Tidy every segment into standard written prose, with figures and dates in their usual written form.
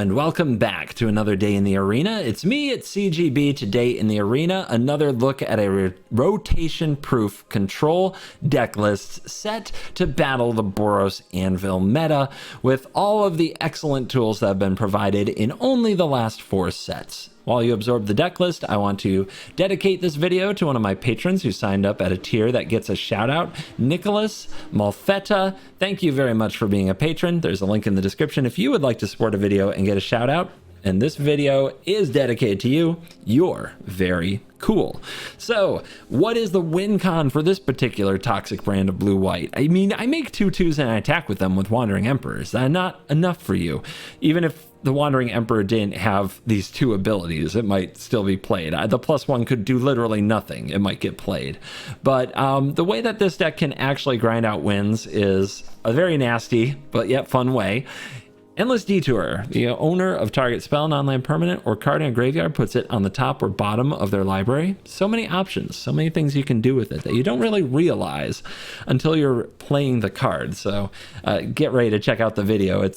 and welcome back to another day in the arena. It's me, it's CGB. Today in the arena, another look at a rotation-proof control deck list set to battle the Boros Anvil meta with all of the excellent tools that have been provided in only the last 4 sets. While you absorb the deck list, I want to dedicate this video to one of my patrons who signed up at a tier that gets a shout out, Nicholas Malfetta. Thank you very much for being a patron. There's a link in the description if you would like to support a video and get a shout out. And this video is dedicated to you. You're very cool. So what is the win con for this particular toxic brand of blue-white? I mean, I make 2/2s and I attack with them with Wandering Emperors. That's not enough for you. Even if the Wandering Emperor didn't have these 2 abilities, it might still be played. The +1 could do literally nothing. It might get played. But the way that this deck can actually grind out wins is a very nasty, but yet fun way. Endless Detour. The owner of target spell, non-land permanent, or card in a graveyard puts it on the top or bottom of their library. So many options, so many things you can do with it that you don't really realize until you're playing the card. So get ready to check out the video.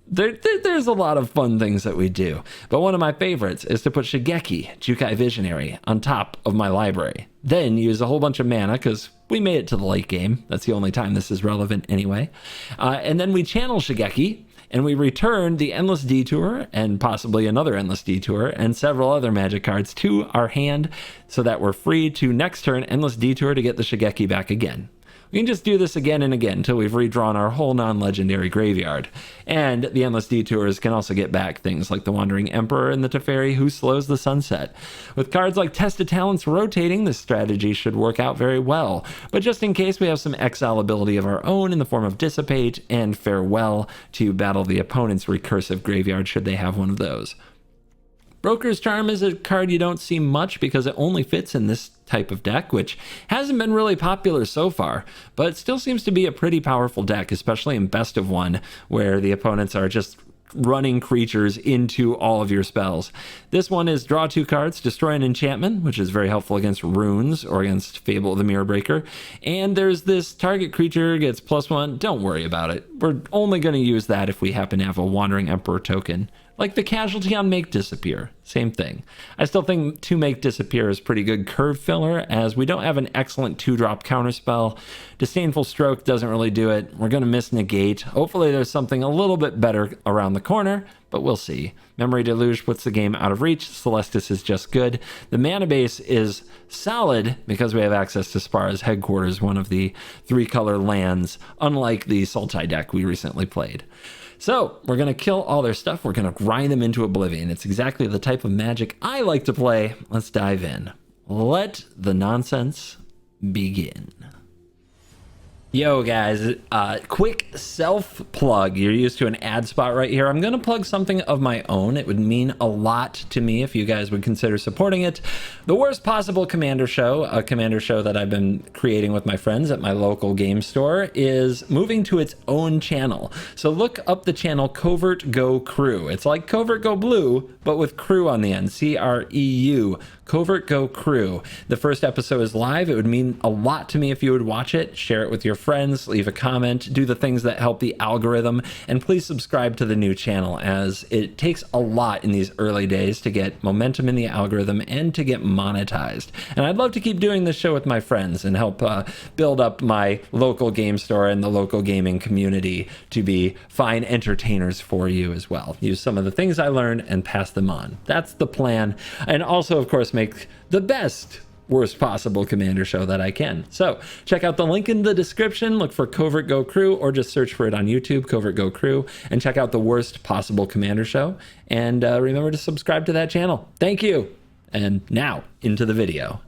There's a lot of fun things that we do. But one of my favorites is to put Shigeki, Jukai Visionary, on top of my library. Then use a whole bunch of mana, because we made it to the late game. That's the only time this is relevant anyway. And then we channel Shigeki, and we return the Endless Detour and possibly another Endless Detour and several other magic cards to our hand so that we're free to next turn Endless Detour to get the Shigeki back again. We can just do this again and again until we've redrawn our whole non-legendary graveyard. And the Endless Detours can also get back things like the Wandering Emperor and the Teferi who slows the sunset. With cards like Test of Talents rotating, this strategy should work out very well. But just in case, we have some exile ability of our own in the form of Dissipate and Farewell to battle the opponent's recursive graveyard should they have one of those. Broker's Charm is a card you don't see much because it only fits in this type of deck, which hasn't been really popular so far, but it still seems to be a pretty powerful deck, especially in Best of 1, where the opponents are just running creatures into all of your spells. This one is draw 2 cards, destroy an enchantment, which is very helpful against runes or against Fable of the Mirror Breaker. And there's this target creature gets +1. Don't worry about it. We're only going to use that if we happen to have a Wandering Emperor token. Like the casualty on Make Disappear, same thing. I still think 2 Make Disappear is pretty good curve filler, as we don't have an excellent 2-drop counterspell. Disdainful Stroke doesn't really do it. We're going to miss Negate. Hopefully there's something a little bit better around the corner, but we'll see. Memory Deluge puts the game out of reach. Celestis is just good. The mana base is solid because we have access to Spara's Headquarters, one of the 3-color lands, unlike the Sultai deck we recently played. So we're going to kill all their stuff. We're going to grind them into oblivion. It's exactly the type of magic I like to play. Let's dive in. Let the nonsense begin. Yo guys, quick self plug. You're used to an ad spot right here. I'm gonna plug something of my own. It would mean a lot to me if you guys would consider supporting it. The Worst Possible Commander Show, a commander show that I've been creating with my friends at my local game store, is moving to its own channel. So look up the channel Covert Go Crew. It's like Covert Go Blue, but with crew on the end, CREU. Covert Go Crew. The first episode is live. It would mean a lot to me if you would watch it, share it with your friends, leave a comment, do the things that help the algorithm, and please subscribe to the new channel, as it takes a lot in these early days to get momentum in the algorithm and to get monetized. And I'd love to keep doing this show with my friends and help build up my local game store and the local gaming community to be fine entertainers for you as well. Use some of the things I learned and pass them on. That's the plan. And also, of course, make the best Worst Possible Commander Show that I can. So check out the link in the description, look for Covert Go Crew, or just search for it on YouTube, Covert Go Crew, and check out the Worst Possible Commander Show. And remember to subscribe to that channel. Thank you. And now into the video.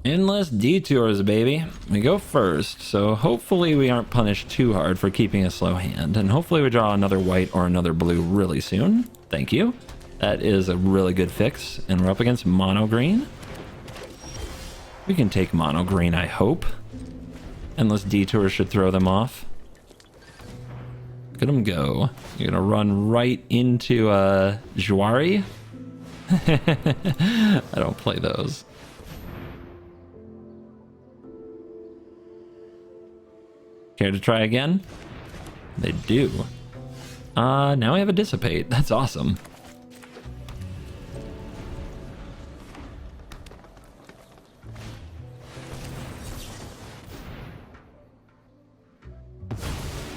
Endless Detours, baby. We go first, so hopefully we aren't punished too hard for keeping a slow hand, and hopefully we draw another white or another blue really soon. Thank you. That is a really good fix, and we're up against mono green. We can take mono green, I hope. Endless Detour should throw them off. Look at them go. You're gonna run right into Juari. I don't play those. Care to try again? They do. Now we have a Dissipate. That's awesome.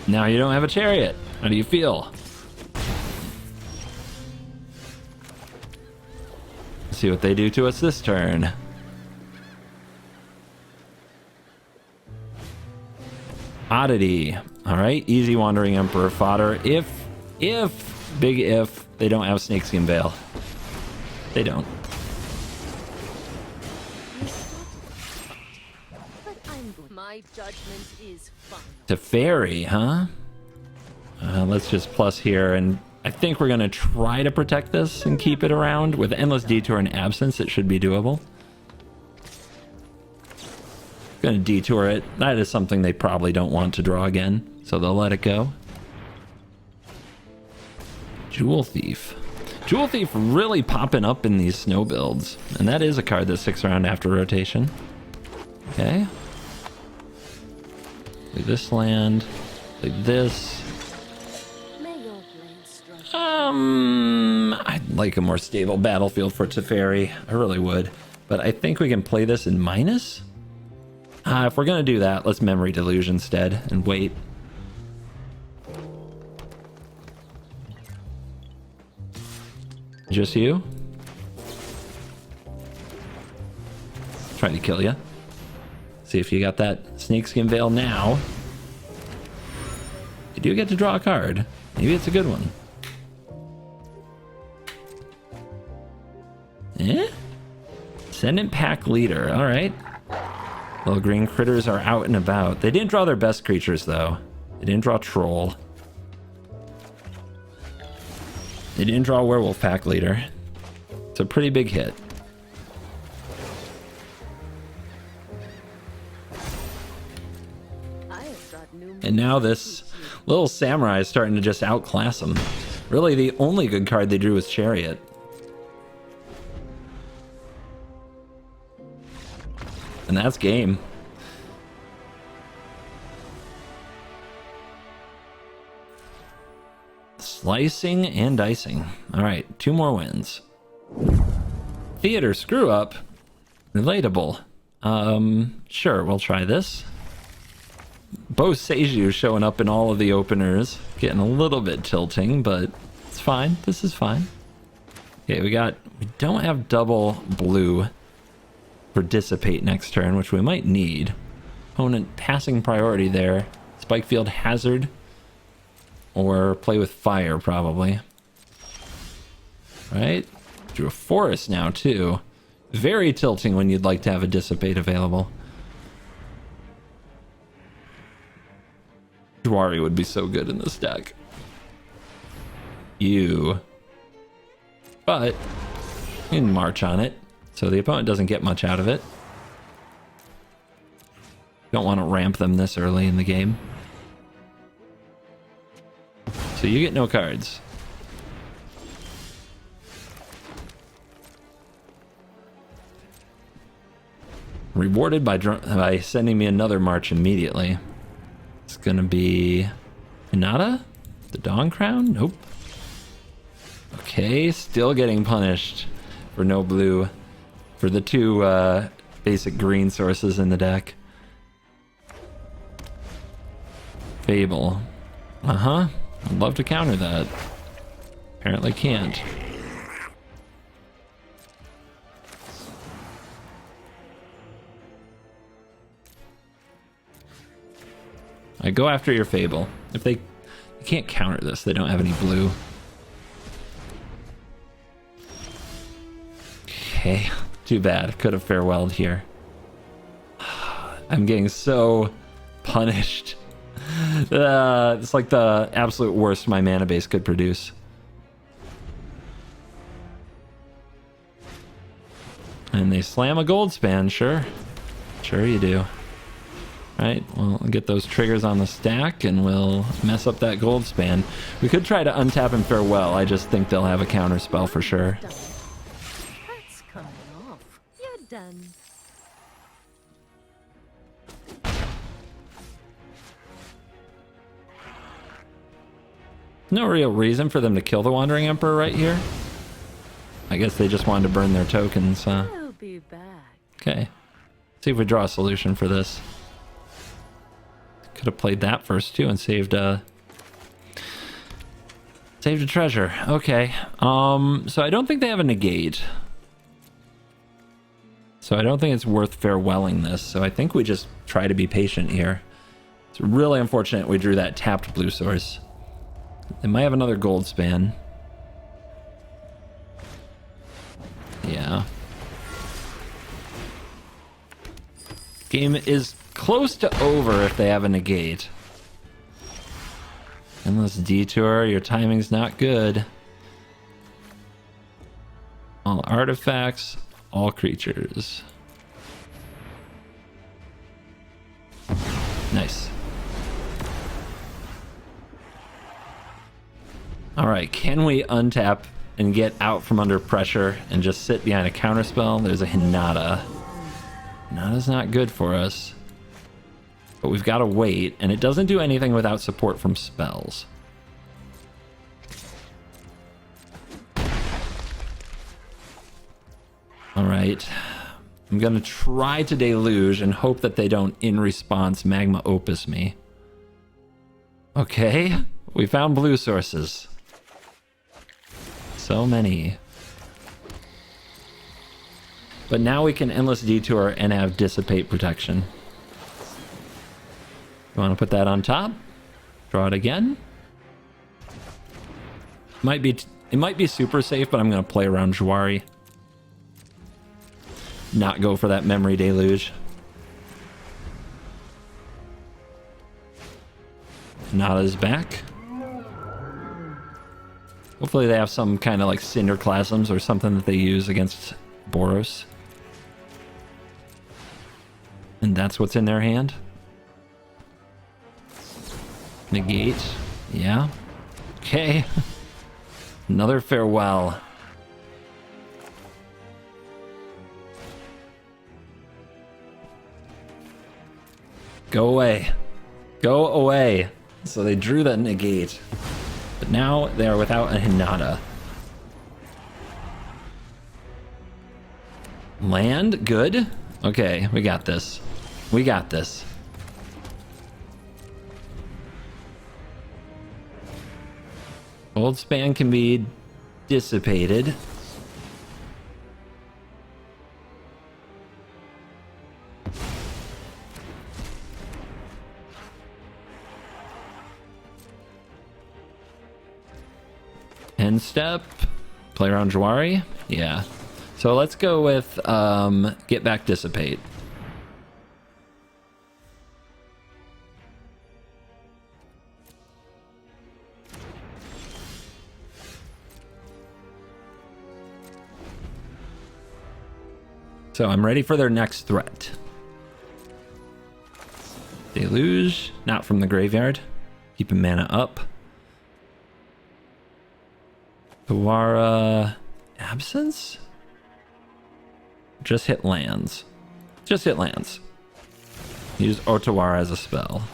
Now you don't have a Chariot. How do you feel? Let's see what they do to us this turn. Oddity. All right, easy Wandering Emperor fodder. If, big if, they don't have Snakeskin Veil. They don't. My judgment is final. Teferi, huh? Let's just plus here, and I think we're gonna try to protect this and keep it around. With Endless Detour and Absence, it should be doable. Gonna detour it. That is something they probably don't want to draw again, so they'll let it go. Jewel Thief. Jewel Thief really popping up in these snow builds, and that is a card that sticks around after rotation. Okay. Play this land. Play this. I'd like a more stable battlefield for Teferi. I really would. But I think we can play this in minus? If we're gonna do that, let's Memory Deluge instead and wait. Just you? Trying to kill you. See if you got that Snakeskin Veil now. You do get to draw a card. Maybe it's a good one. Ascendant Pack Leader. All right. Little green critters are out and about. They didn't draw their best creatures, though. They didn't draw Troll. They didn't draw Werewolf Pack Leader. It's a pretty big hit. And now this little Samurai is starting to just outclass them. Really, the only good card they drew was Chariot. And that's game. Slicing and dicing. All right, 2 more wins. Theater screw up. Relatable. Sure, we'll try this. Bo Seiju showing up in all of the openers. Getting a little bit tilting, but it's fine. This is fine. Okay, we don't have double blue for Dissipate next turn, which we might need. Opponent passing priority there. Spikefield Hazard. Or play with fire, probably. Right? Drew a forest now, too. Very tilting when you'd like to have a Dissipate available. Dwari would be so good in this deck. But you can march on it, so the opponent doesn't get much out of it. Don't want to ramp them this early in the game. So you get no cards. Rewarded by sending me another march immediately. It's gonna be Hinata? The Dawn Crown? Nope. Okay, still getting punished for no blue. For the 2 basic green sources in the deck. Fable. I'd love to counter that. Apparently can't. I go after your Fable. If they can't counter this, they don't have any blue. Okay, too bad. Could have farewelled here. I'm getting so punished. It's like the absolute worst my mana base could produce. And they slam a gold span, sure. Sure you do. Right, well, I'll get those triggers on the stack and we'll mess up that gold span. We could try to untap and farewell. I just think they'll have a counter spell for sure. That's coming off. You're done. No real reason for them to kill the Wandering Emperor right here. I guess they just wanted to burn their tokens. I'll be back. Okay. See if we draw a solution for this. Could have played that first too and saved a treasure. Okay. So I don't think they have a negate. So I don't think it's worth farewelling this. So I think we just try to be patient here. It's really unfortunate we drew that tapped blue source. They might have another gold span. Yeah. Game is close to over if they have a negate. Endless detour, your timing's not good. All artifacts, all creatures. Nice. Alright, can we untap and get out from under pressure and just sit behind a counterspell? There's a Hinata. Hinata's not good for us. But we've got to wait, and it doesn't do anything without support from spells. Alright. I'm going to try to deluge and hope that they don't, in response, magma opus me. Okay. We found blue sources. So many. But now we can endless detour and have dissipate protection. You want to put that on top? Draw it again. It might be super safe, but I'm going to play around Jwari. Not go for that memory deluge. Nada's back. Hopefully they have some kind of like Cinderclasms or something that they use against Boros. And that's what's in their hand. Negate. Yeah. Okay. Another farewell. Go away. Go away. So they drew that negate. But now they are without a Hinata. Land? Good. Okay, we got this. We got this. Gold span can be dissipated. End step. Play around Jwari. Yeah. So let's go with get back dissipate. So I'm ready for their next threat. Deluge, not from the graveyard. Keeping mana up. Tawara Absence? Just hit lands. Just hit lands. Use Otawara as a spell.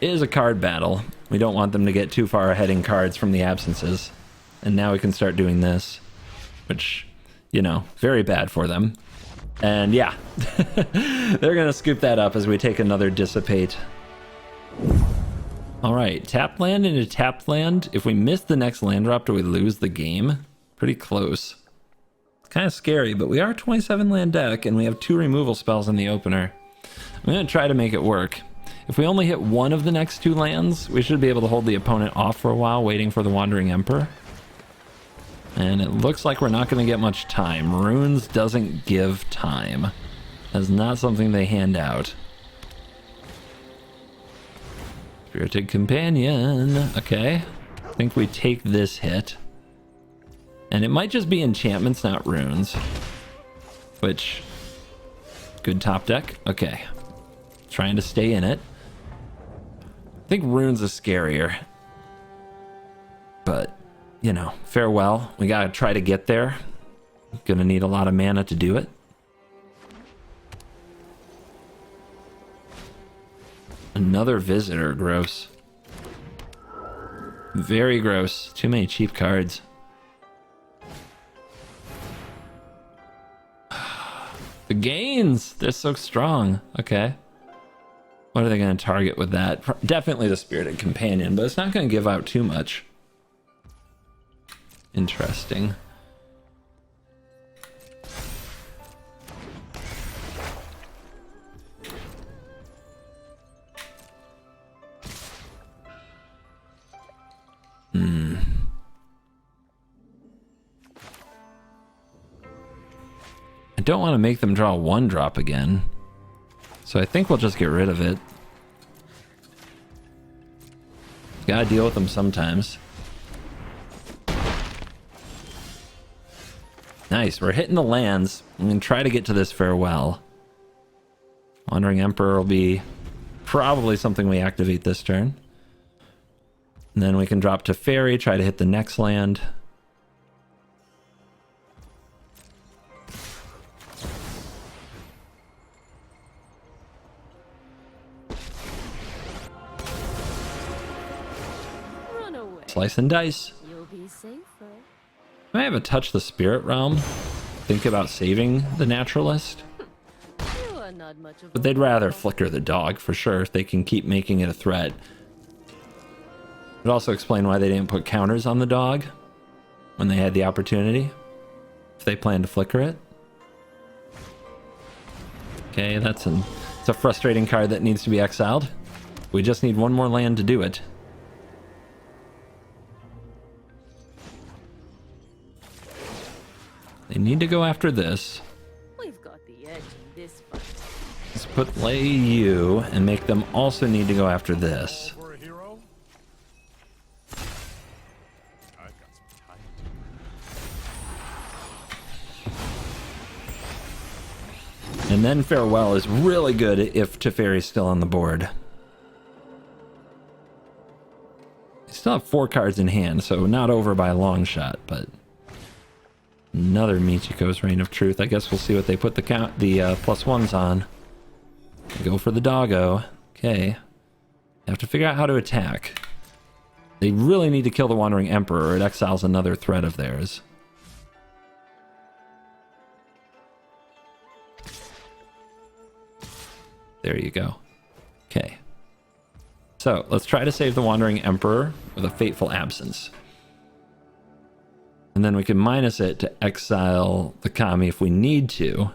It is a card battle. We don't want them to get too far ahead in cards from the absences. And now we can start doing this, which, you know, very bad for them. And yeah, they're going to scoop that up as we take another dissipate. All right, tapped land into tapped land. If we miss the next land drop, do we lose the game? Pretty close. It's kind of scary, but we are 27 land deck and we have 2 removal spells in the opener. I'm going to try to make it work. If we only hit one of the next 2 lands, we should be able to hold the opponent off for a while, waiting for the Wandering Emperor. And it looks like we're not going to get much time. Runes doesn't give time. That's not something they hand out. Spirited Companion. Okay. I think we take this hit. And it might just be enchantments, not runes. Which... good top deck. Okay. Trying to stay in it. I think runes is scarier. But... you know, farewell. We gotta try to get there. Gonna need a lot of mana to do it. Another visitor. Gross. Very gross. Too many cheap cards. The gains! They're so strong. Okay. What are they going to target with that? Definitely the Spirited Companion, but it's not going to give out too much. Interesting. I don't want to make them draw 1-drop again. So I think we'll just get rid of it. Gotta deal with them sometimes. Nice, we're hitting the lands. I'm gonna try to get to this farewell. Wandering Emperor will be probably something we activate this turn. And then we can drop to Fairy, try to hit the next land. Run away. Slice and dice. You'll be safer. I have a Touch the Spirit Realm. Think about saving the Naturalist. You are not much of But they'd rather flicker the dog for sure if they can keep making it a threat. It would also explain why they didn't put counters on the dog when they had the opportunity, if they plan to flicker it. Okay, it's a frustrating card that needs to be exiled. We just need one more land to do it. They need to go after this. We've got the edge in this fight. Let's put lay you and make them also need to go after this. For a hero? I've got some time to. And then Farewell is really good if Teferi's still on the board. They still have 4 cards in hand, so not over by a long shot, but another Michiko's Reign of Truth. I guess we'll see what they put the +1s on. Go for the doggo. Okay. Have to figure out how to attack. They really need to kill the Wandering Emperor, or it exiles another threat of theirs. There you go. Okay. So, let's try to save the Wandering Emperor with a Fateful Absence. And then we can minus it to exile the Kami if we need to.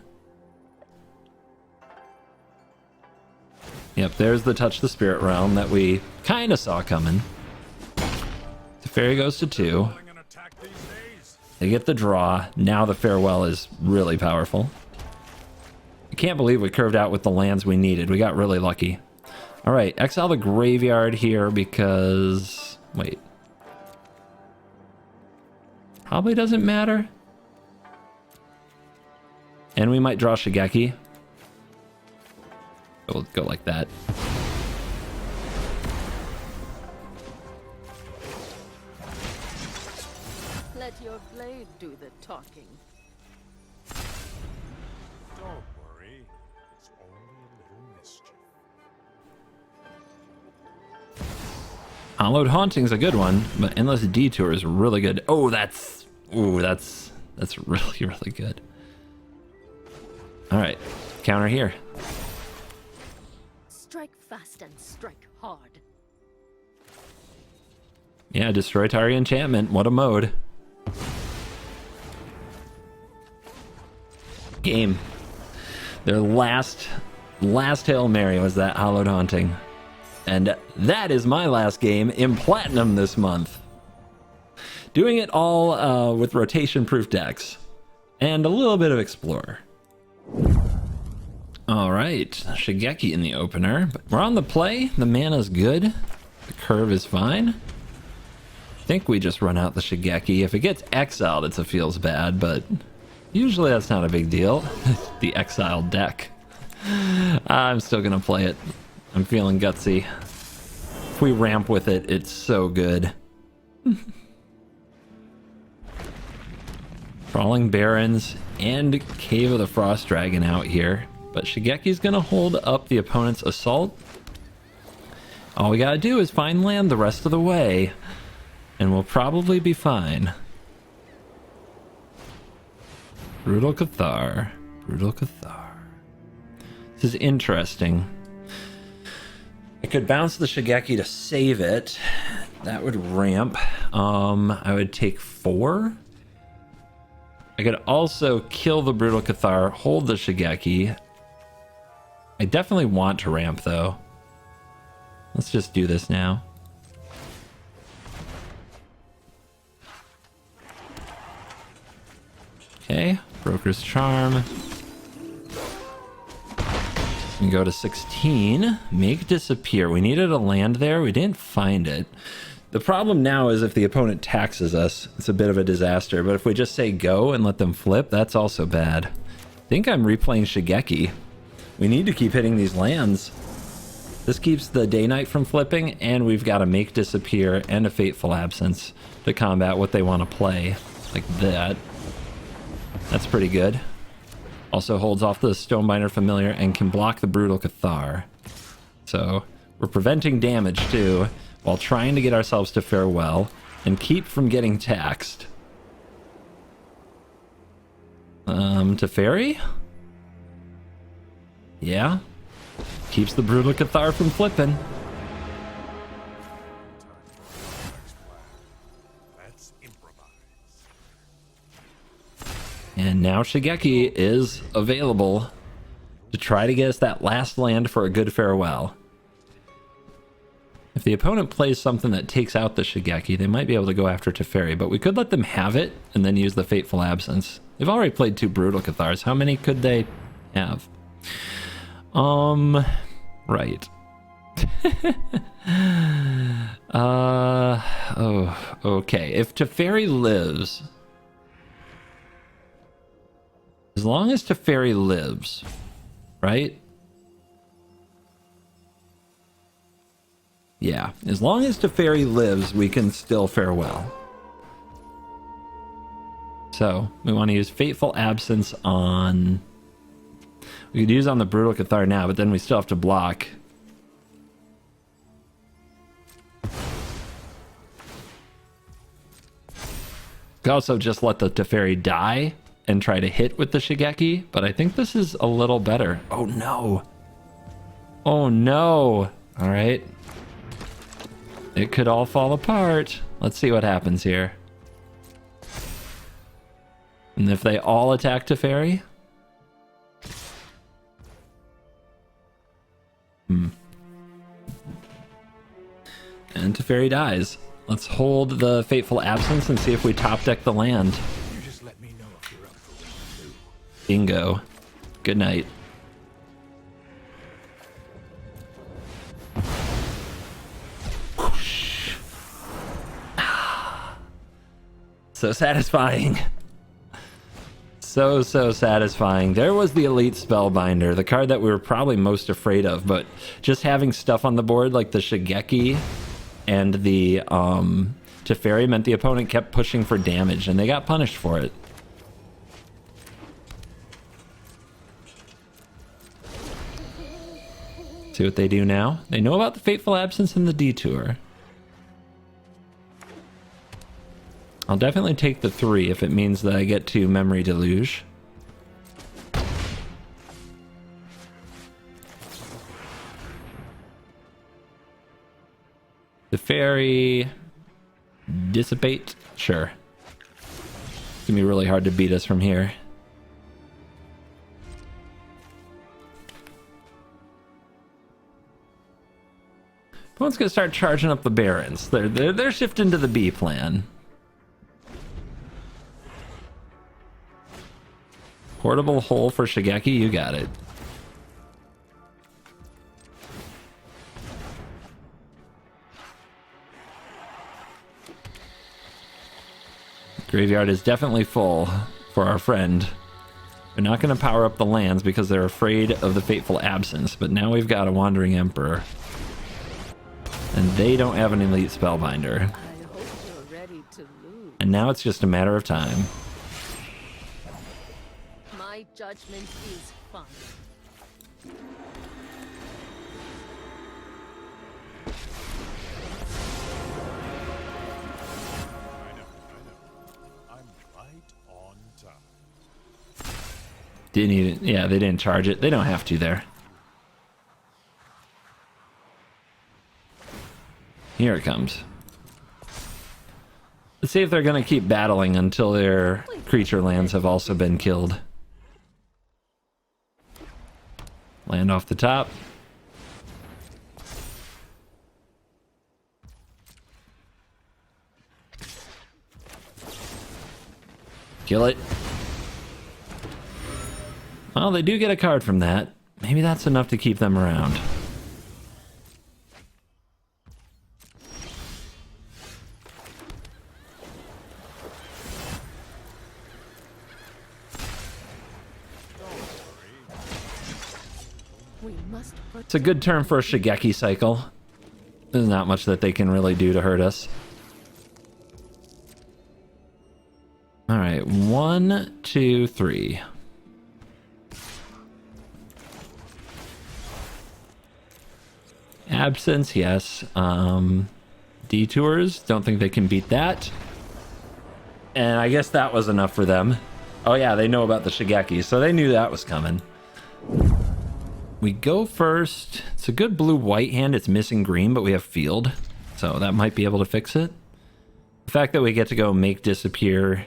Yep, there's the Touch the Spirit Realm that we kind of saw coming. The Fairy goes to 2. They get the draw. Now the Farewell is really powerful. I can't believe we curved out with the lands we needed. We got really lucky. All right, exile the Graveyard here because... Wait. Probably doesn't matter. And we might draw Shigeki. We'll go like that. Let your blade do the talking. Don't worry. It's only a little mischief. Hollowed Haunting's a good one, but Endless Detour is really good. Oh, that's really, really good. All right, counter here. Strike fast and strike hard. Yeah, destroy target enchantment. What a mode. Game. Their last Hail Mary was that Hallowed Haunting. And that is my last game in Platinum this month. Doing it all with rotation-proof decks. And a little bit of Explorer. Alright, Shigeki in the opener. But we're on the play. The mana's good. The curve is fine. I think we just run out the Shigeki. If it gets exiled, it feels bad, but usually that's not a big deal. The exiled deck. I'm still gonna play it. I'm feeling gutsy. If we ramp with it, it's so good. Crawling Barrens and Cave of the Frost Dragon out here. But Shigeki's gonna hold up the opponent's assault. All we gotta do is find land the rest of the way, and we'll probably be fine. Brutal Cathar. Brutal Cathar. This is interesting. I could bounce the Shigeki to save it. That would ramp. I would take 4. I could also kill the Brutal Cathar, hold the Shigeki. I definitely want to ramp, though. Let's just do this now. Okay, Broker's Charm. And go to 16. Make disappear. We needed a land there. We didn't find it. The problem now is if the opponent taxes us, it's a bit of a disaster. But if we just say go and let them flip, that's also bad. I think I'm replaying Shigeki. We need to keep hitting these lands. This keeps the Day Knight from flipping, and we've got a Make Disappear and a Fateful Absence to combat what they want to play. Like that. That's pretty good. Also holds off the Stonebinder Familiar and can block the Brutal Cathar. So we're preventing damage too, while trying to get ourselves to Farewell and keep from getting taxed. Teferi? Yeah. Keeps the Brutal Cathar from flipping. Let's improvise. And now Shigeki is available to try to get us that last land for a good farewell. If the opponent plays something that takes out the Shigeki, they might be able to go after Teferi, but we could let them have it and then use the Fateful Absence. They've already played 2 Brutal Cathars. How many could they have? Right. Oh, okay. If Teferi lives... As long as Teferi lives, right? Yeah, as long as Teferi lives, we can still farewell. So, we want to use Fateful Absence on... We could use on the Brutal Cathar now, but then we still have to block. Could also just let the Teferi die and try to hit with the Shigeki, but I think this is a little better. Oh no. Oh no. All right. It could all fall apart. Let's see what happens here. And if they all attack Teferi? And Teferi dies. Let's hold the Fateful Absence and see if we top deck the land. You just let me know if you're up for what to do. Bingo. Good night. Whoosh. So satisfying. So satisfying. There was the Elite Spellbinder, the card that we were probably most afraid of, but just having stuff on the board like the Shigeki and the Teferi meant the opponent kept pushing for damage, and they got punished for it. See what they do now? They know about the Fateful Absence and the Detour. I'll definitely take the 3 if it means that I get to Memory Deluge. The Fairy... Dissipate? Sure. It's gonna be really hard to beat us from here. Opponent's gonna start charging up the Barons. They're shifting to the B plan. Portable hole for Shigeki, you got it. Graveyard is definitely full for our friend. They're not going to power up the lands because they're afraid of the Fateful Absence, but now we've got a Wandering Emperor. And they don't have an Elite Spellbinder. I hope you're ready to lose. And now it's just a matter of time. My judgment is fine. Didn't even, yeah, they didn't charge it. They don't have to there. Here it comes. Let's see if they're going to keep battling until their creature lands have also been killed. Land off the top. Kill it. Well, they do get a card from that. Maybe that's enough to keep them around. We must It's a good turn for a Shigeki cycle. There's not much that they can really do to hurt us. All right, 1, 2, 3. Absence, yes. Detours, don't think they can beat that. And I guess that was enough for them. Oh yeah, they know about the Shigeki, so they knew that was coming. We go first. It's a good blue-white hand. It's missing green, but we have field, so that might be able to fix it. The fact that we get to go make disappear,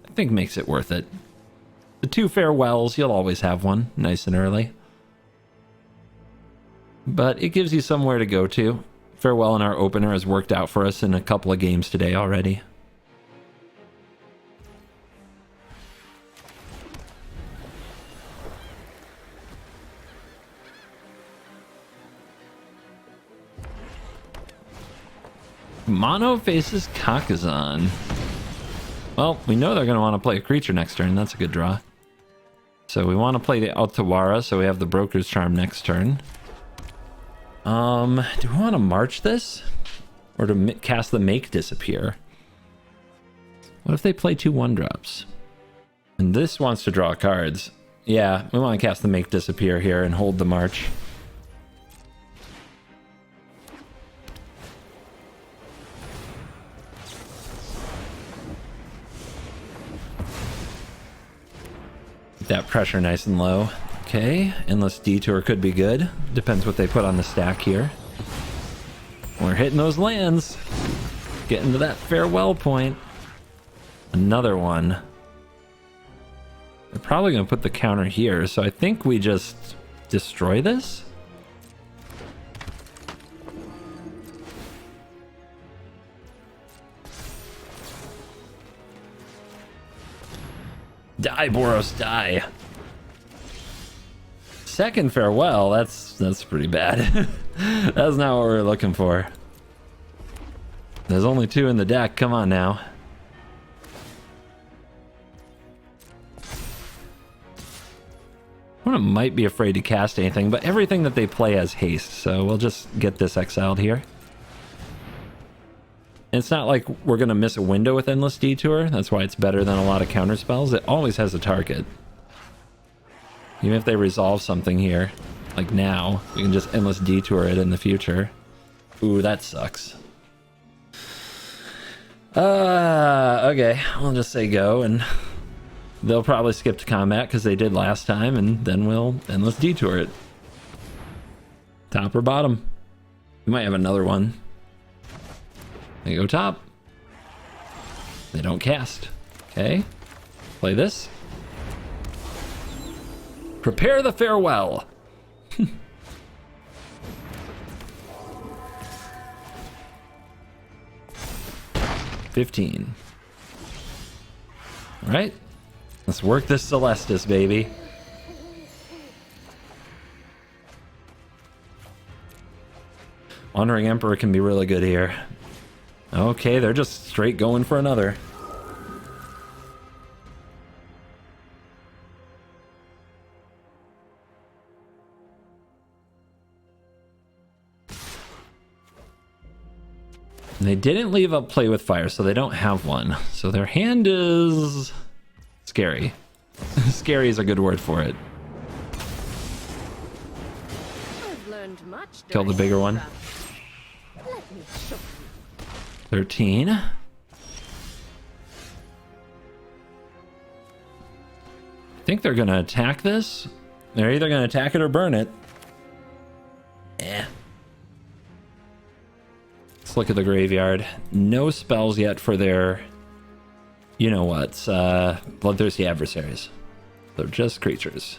I think makes it worth it. The 2 farewells, you'll always have one, nice and early. But it gives you somewhere to go to. Farewell in our opener has worked out for us in a couple of games today already. Mono faces Kakazan. Well, we know they're going to want to play a creature next turn. That's a good draw. So we want to play the Altawara, so we have the Broker's Charm next turn. Do we want to march this? Or to cast the Make Disappear? What if they play 2 1-drops? And this wants to draw cards. Yeah, we want to cast the Make Disappear here and hold the march. That pressure nice and low. Okay, Endless Detour could be good. Depends what they put on the stack here. We're hitting those lands. Getting to that farewell point. Another one. They're probably going to put the counter here, so I think we just destroy this? Die, Boros, die. Second farewell, that's pretty bad. That's not what we're looking for. There's only 2 in the deck, come on now. Opponent might be afraid to cast anything, but everything that they play has haste, so we'll just get this exiled here. It's not like we're going to miss a window with Endless Detour. That's why it's better than a lot of counter spells. It always has a target. Even if they resolve something here, like now, we can just Endless Detour it in the future. Ooh, that sucks. Okay, I'll just say go, and they'll probably skip to combat because they did last time, and then we'll Endless Detour it. Top or bottom? We might have another one. They go top. They don't cast. Okay. Play this. Prepare the farewell. 15. All right. Let's work this Celestis, baby. Wandering Emperor can be really good here. Okay, they're just straight going for another. And they didn't leave up Play with Fire, so they don't have one. So their hand is scary. Scary is a good word for it. I've learned much. Kill the bigger one. Let me show you. 13. think they're going to attack this. They're either going to attack it or burn it. Let's look at the graveyard. No spells yet for their, you know what, bloodthirsty adversaries. They're just creatures.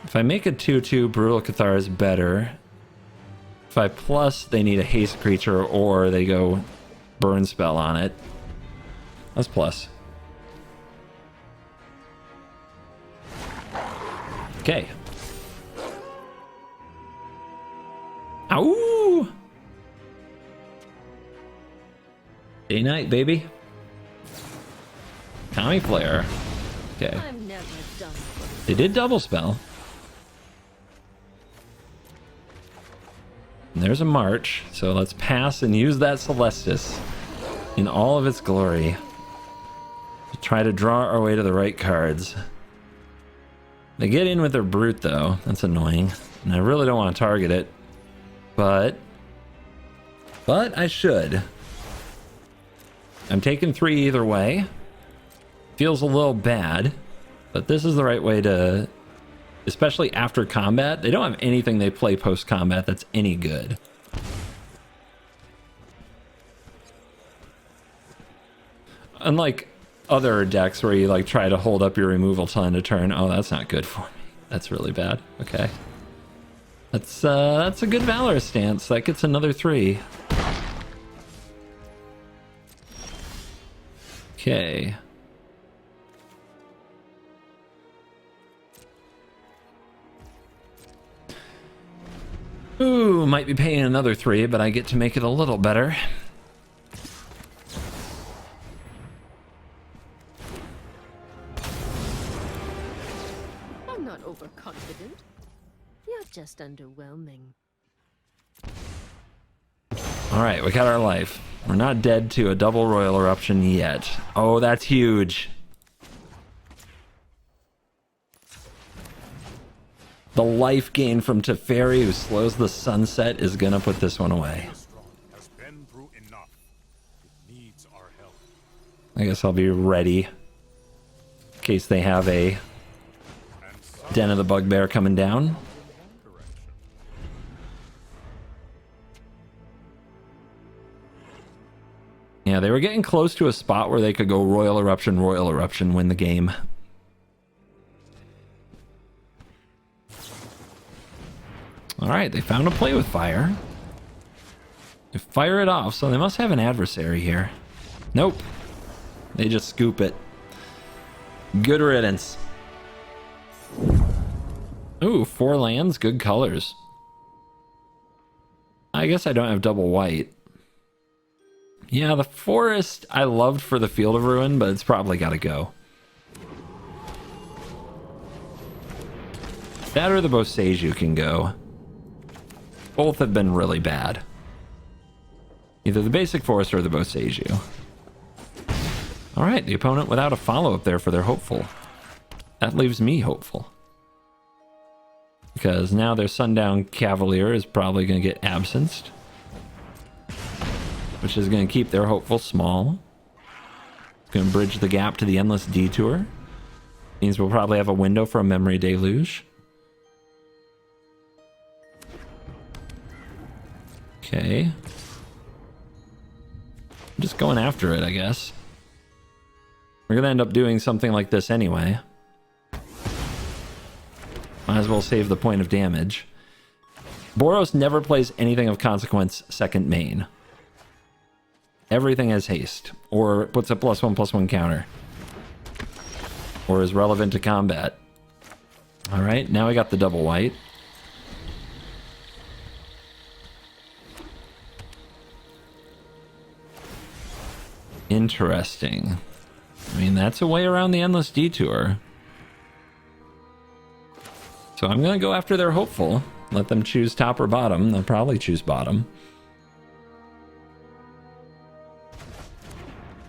If I make a 2/2, Brutal Cathar is better. If I plus, they need a haste creature or they go burn spell on it. That's plus. Okay. Ow! Day night, baby. Tommy Flare. Okay. I'm never done. They did double spell. And there's a march, so let's pass and use that Celestis in all of its glory to try to draw our way to the right cards. They get in with their brute though. That's annoying, and I really don't want to target it, but I should. I'm taking 3 either way. Feels a little bad, but this is the right way to, especially after combat. They don't have anything they play post combat that's any good. Unlike other decks where you like try to hold up your removal till end of turn. Oh, that's not good for me. That's really bad. Okay. That's a good Valor stance. That gets another 3. Okay. Ooh, might be paying another 3, but I get to make it a little better. I'm not overconfident. You're just underwhelming. All right, we got our life. We're not dead to a double Royal Eruption yet. Oh, that's huge. The life gain from Teferi, who slows the sunset, is gonna put this one away. Has been through enough. It needs our help. I guess I'll be ready in case they have a Den of the Bugbear coming down. Yeah, they were getting close to a spot where they could go Royal Eruption, win the game. Alright, they found a play with fire. They fire it off, so they must have an adversary here. Nope. They just scoop it. Good riddance. Ooh, 4 lands, good colors. I guess I don't have double white. Yeah, the forest I loved for the Field of Ruin, but it's probably got to go. That or the Boseiju can go. Both have been really bad. Either the basic forest or the Boseiju. Alright, the opponent without a follow-up there for their hopeful. That leaves me hopeful. Because now their Sundown Cavalier is probably going to get absenced. Which is going to keep their hopeful small. It's going to bridge the gap to the Endless Detour. Means we'll probably have a window for a Memory Deluge. Okay. I'm just going after it, I guess. We're going to end up doing something like this anyway. Might as well save the point of damage. Boros never plays anything of consequence second main. Everything has haste, or puts a +1/+1 counter, or is relevant to combat. All right, now we got the double white. Interesting. I mean, that's a way around the Endless Detour. So I'm going to go after their hopeful. Let them choose top or bottom. They'll probably choose bottom.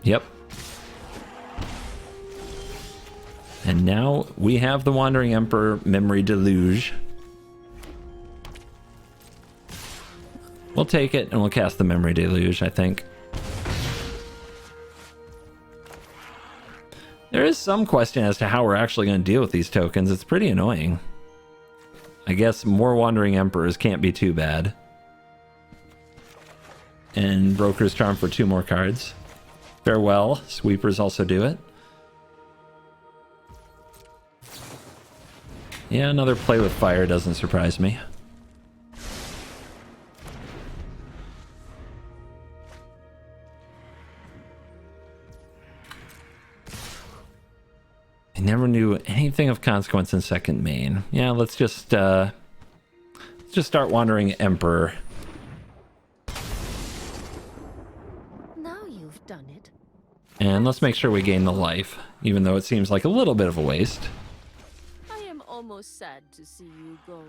Yep. And now we have the Wandering Emperor Memory Deluge. We'll take it and we'll cast the Memory Deluge, I think. There is some question as to how we're actually going to deal with these tokens. It's pretty annoying. I guess more Wandering Emperors can't be too bad. And Broker's Charm for 2 more cards. Farewell. Sweepers also do it. Yeah, another play with fire doesn't surprise me. I never knew anything of consequence in second main. Yeah, let's just start Wandering Emperor. Now you've done it. And let's make sure we gain the life, even though it seems like a little bit of a waste. I am almost sad to see you go.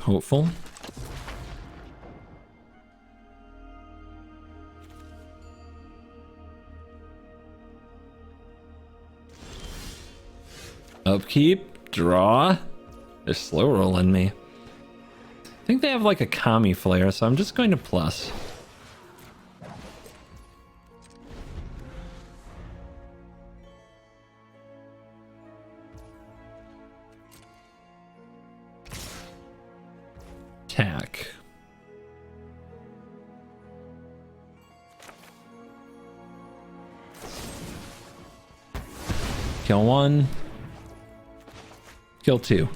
Hopeful. Upkeep, draw. They're slow rolling me. I think they have like a Kami Flare, so I'm just going to plus. Attack. Kill 1. Kill 2.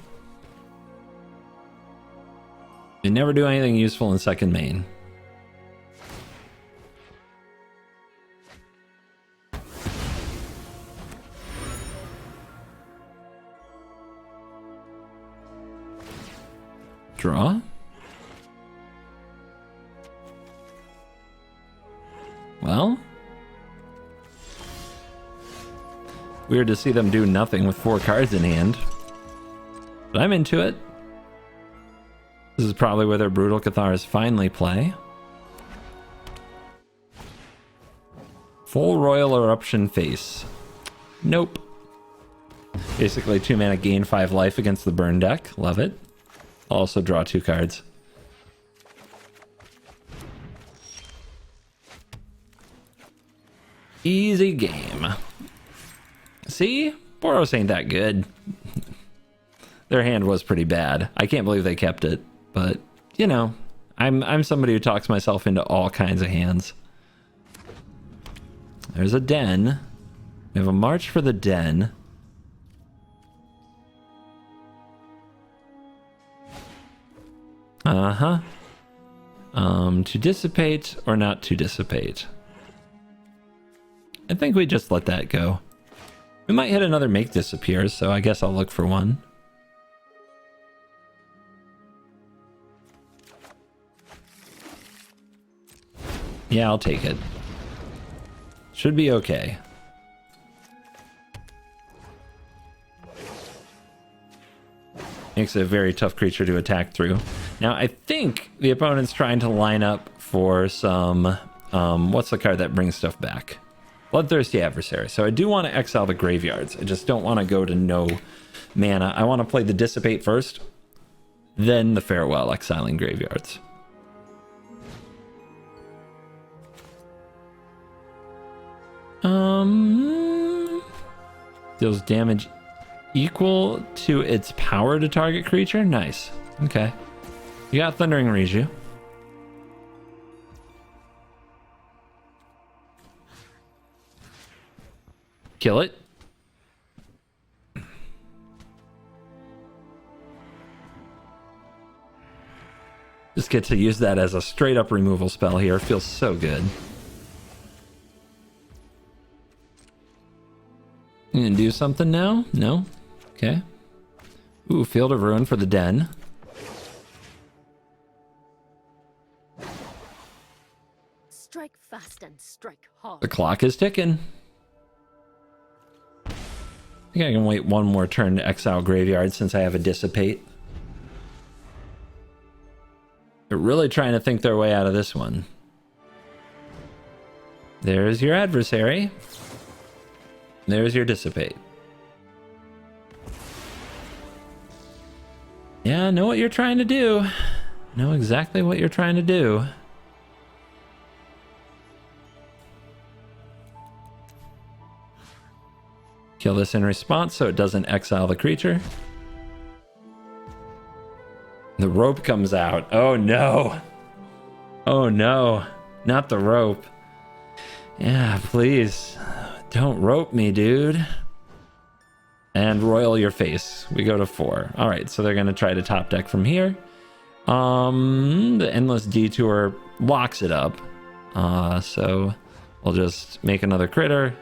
They never do anything useful in second main. Draw. Well, weird to see them do nothing with 4 cards in hand. But I'm into it. This is probably where their Brutal Cathars finally play. Full Royal Eruption face. Nope. Basically 2 mana, gain 5 life against the burn deck. Love it. I'll also draw 2 cards. Easy game. See? Boros ain't that good. Their hand was pretty bad. I can't believe they kept it, but you know, I'm somebody who talks myself into all kinds of hands. There's a den. We have a march for the den. Uh-huh. To dissipate or not to dissipate? I think we just let that go. We might hit another make disappears, so I guess I'll look for one. Yeah, I'll take it. Should be okay. Makes it a very tough creature to attack through. Now, I think the opponent's trying to line up for some... what's the card that brings stuff back? Bloodthirsty Adversary. So I do want to exile the graveyards. I just don't want to go to no mana. I want to play the Dissipate first, then the Farewell, exiling graveyards. Deals damage equal to its power to target creature? Nice. Okay. You got Thundering Reiju. Kill it. Just get to use that as a straight up removal spell here. Feels so good. You gonna do something now? No? Okay. Ooh, Field of Ruin for the den. Strike fast and strike hard. The clock is ticking. I think I can wait one more turn to exile graveyard since I have a Dissipate. They're really trying to think their way out of this one. There's your adversary. There's your Dissipate. Yeah, I know what you're trying to do. Know exactly what you're trying to do. Kill this in response so it doesn't exile the creature. The rope comes out. Oh no. Oh no. Not the rope. Yeah, please. Don't rope me, dude. And royal your face. We go to 4. All right, so they're going to try to top deck from here. The Endless Detour locks it up. So we'll just make another critter.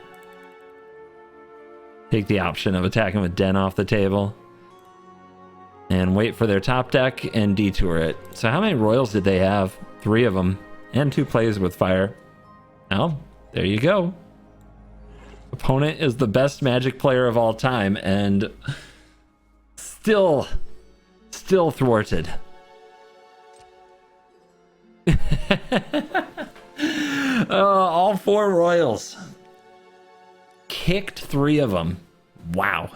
Take the option of attacking with Den off the table. And wait for their top deck and detour it. So how many royals did they have? 3 of them. And 2 plays with fire. Well, there you go. Opponent is the best Magic player of all time and still thwarted. All 4 royals. Kicked 3 of them. Wow.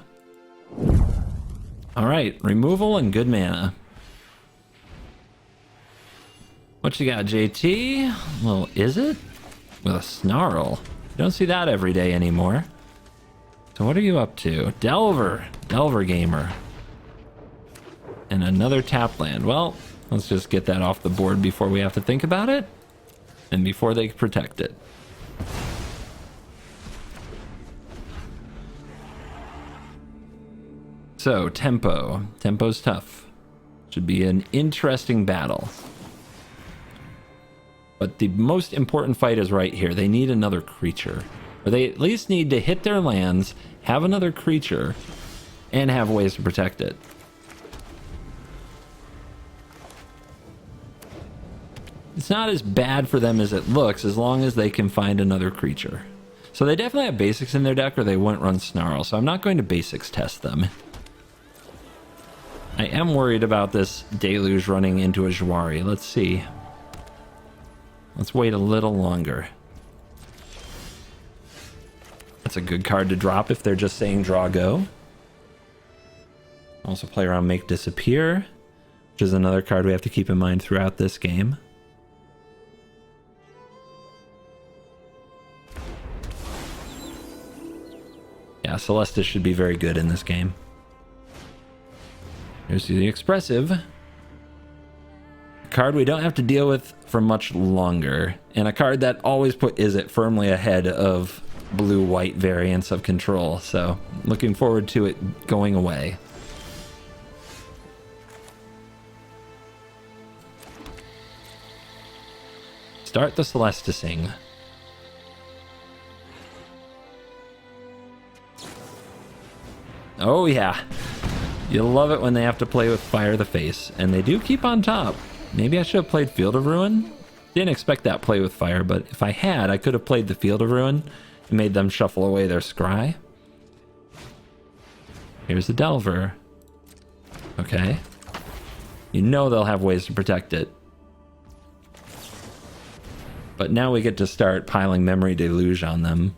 All right, removal and good mana. What you got, JT? Well, is it? With a snarl. You don't see that every day anymore. So what are you up to? Delver Gamer. And another tap land. Well, let's just get that off the board before we have to think about it. And before they protect it. So, tempo. Tempo's tough. Should be an interesting battle. But the most important fight is right here. They need another creature. Or they at least need to hit their lands, have another creature, and have ways to protect it. It's not as bad for them as it looks, as long as they can find another creature. So they definitely have basics in their deck, or they wouldn't run Snarl. So I'm not going to basics test them. I am worried about this Deluge running into a Jwari. Let's see. Let's wait a little longer. That's a good card to drop if they're just saying draw go. Also play around Make Disappear, which is another card we have to keep in mind throughout this game. Yeah, Celestis should be very good in this game. Here's the Expressive. A card we don't have to deal with for much longer. And a card that always put Izzet firmly ahead of blue-white variants of control. So, looking forward to it going away. Start the Celestising. Oh yeah. You'll love it when they have to play with Fire the Face. And they do keep on top. Maybe I should have played Field of Ruin. Didn't expect that play with Fire, but if I had, I could have played the Field of Ruin and made them shuffle away their Scry. Here's the Delver. Okay. You know they'll have ways to protect it. But now we get to start piling Memory Deluge on them.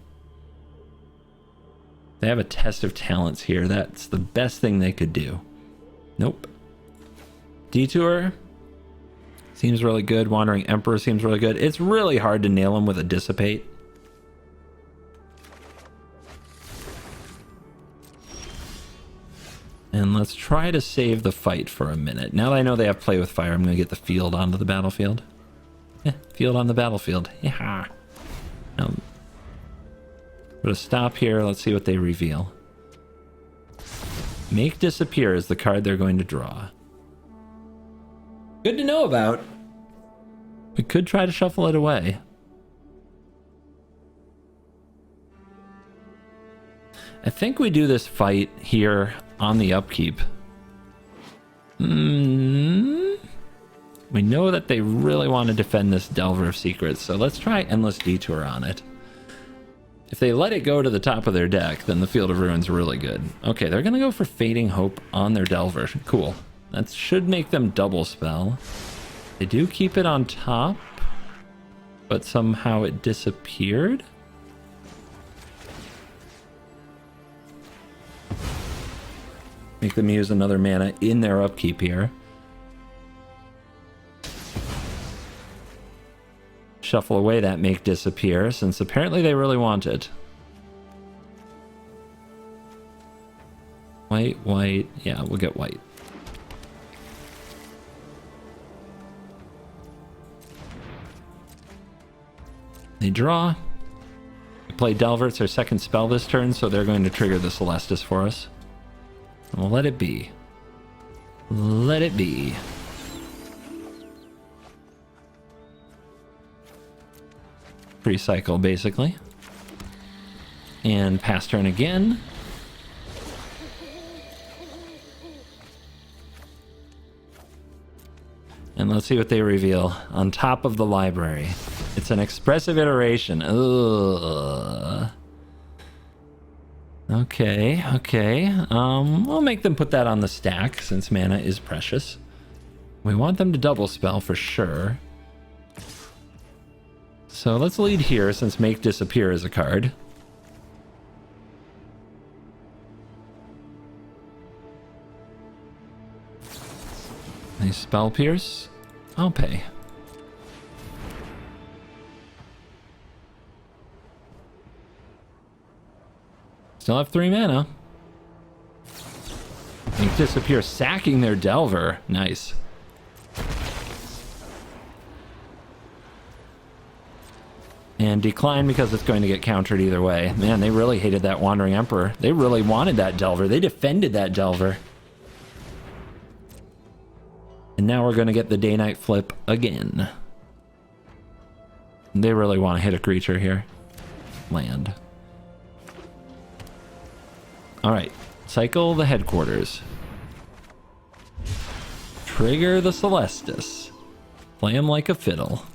They have a Test of Talents here. That's the best thing they could do. Nope. Detour seems really good. Wandering Emperor seems really good. It's really hard to nail them with a Dissipate. And let's try to save the fight for a minute. Now that I know they have Play with Fire, I'm going to get the field onto the battlefield. Field on the battlefield. Yeah. Put a stop here. Let's see what they reveal. Make Disappear is the card they're going to draw. Good to know about. We could try to shuffle it away. I think we do this fight here on the upkeep. We know that they really want to defend this Delver of Secrets, so let's try Endless Detour on it. If they let it go to the top of their deck, then the Field of Ruin's really good. Okay, they're going to go for Fading Hope on their Delver. Cool. That should make them double spell. They do keep it on top, but somehow it disappeared. Make them use another mana in their upkeep here. Shuffle away that Make Disappear, since apparently they really want it. White, white. Yeah, we'll get white. They draw. We play Delver. It's our second spell this turn, so they're going to trigger the Celestis for us. And we'll let it be. Let it be. Free cycle, basically. And pass turn again. And let's see what they reveal on top of the library. It's an expressive iteration. Ugh. Okay, okay. We'll make them put that on the stack since mana is precious. We want them to double spell for sure. So let's lead here since Make Disappear is a card. They spell pierce. I'll pay. Still have 3 mana. Make Disappear, sacking their Delver. Nice. And decline because it's going to get countered either way. Man, they really hated that Wandering Emperor. They really wanted that Delver. They defended that Delver. And now we're going to get the day-night flip again. They really want to hit a creature here. Land. Alright. Cycle the headquarters. Trigger the Celestis. Play him like a fiddle.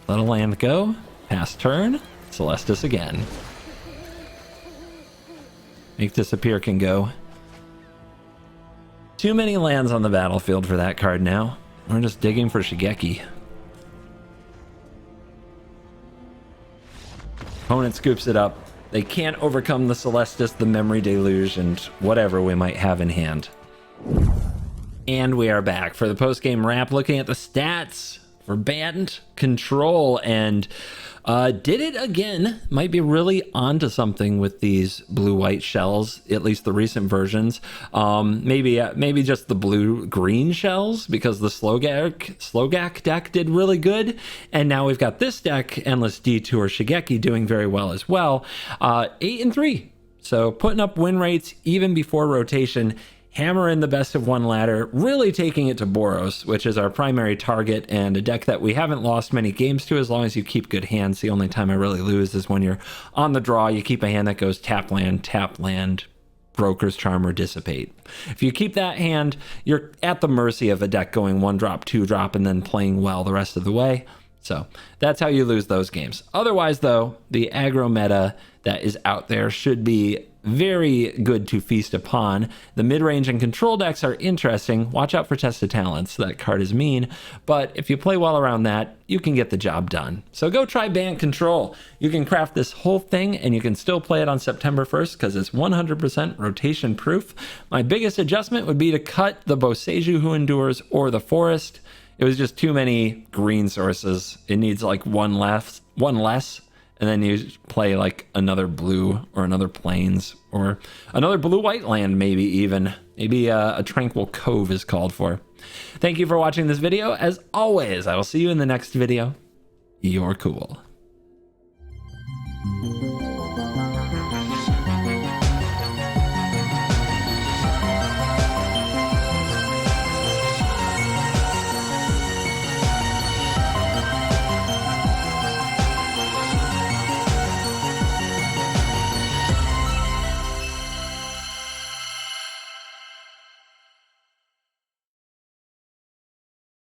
Let a land go. Pass turn. Celestis again. Make Disappear can go. Too many lands on the battlefield for that card now. We're just digging for Shigeki. Opponent scoops it up. They can't overcome the Celestis, the Memory Deluge, and whatever we might have in hand. And we are back for the post-game wrap, looking at the stats for Bant Control, and did it again. Might be really onto something with these blue-white shells, at least the recent versions. Maybe just the blue-green shells, because the Slogak deck did really good, and now we've got this deck, Endless Detour Shigeki, doing very well as well. 8-3, so putting up win rates even before rotation. Hammer in the best of one ladder, really taking it to Boros, which is our primary target and a deck that we haven't lost many games to as long as you keep good hands. The only time I really lose is when you're on the draw. You keep a hand that goes tap land, Broker's Charm, or Dissipate. If you keep that hand, you're at the mercy of a deck going 1-drop, 2-drop, and then playing well the rest of the way. So that's how you lose those games. Otherwise, though, the aggro meta that is out there should be very good to feast upon. The mid-range and control decks are interesting. Watch out for Test of Talents. That card is mean, but if you play well around that, you can get the job done. So go try Bant Control. You can craft this whole thing and you can still play it on September 1st because it's 100% rotation proof. My biggest adjustment would be to cut the Boseiju Who Endures or the Forest. It was just too many green sources. It needs like one less. And then you play like another blue or another plains or another blue-white land, maybe even. Maybe a Tranquil Cove is called for. Thank you for watching this video. As always, I will see you in the next video. You're cool.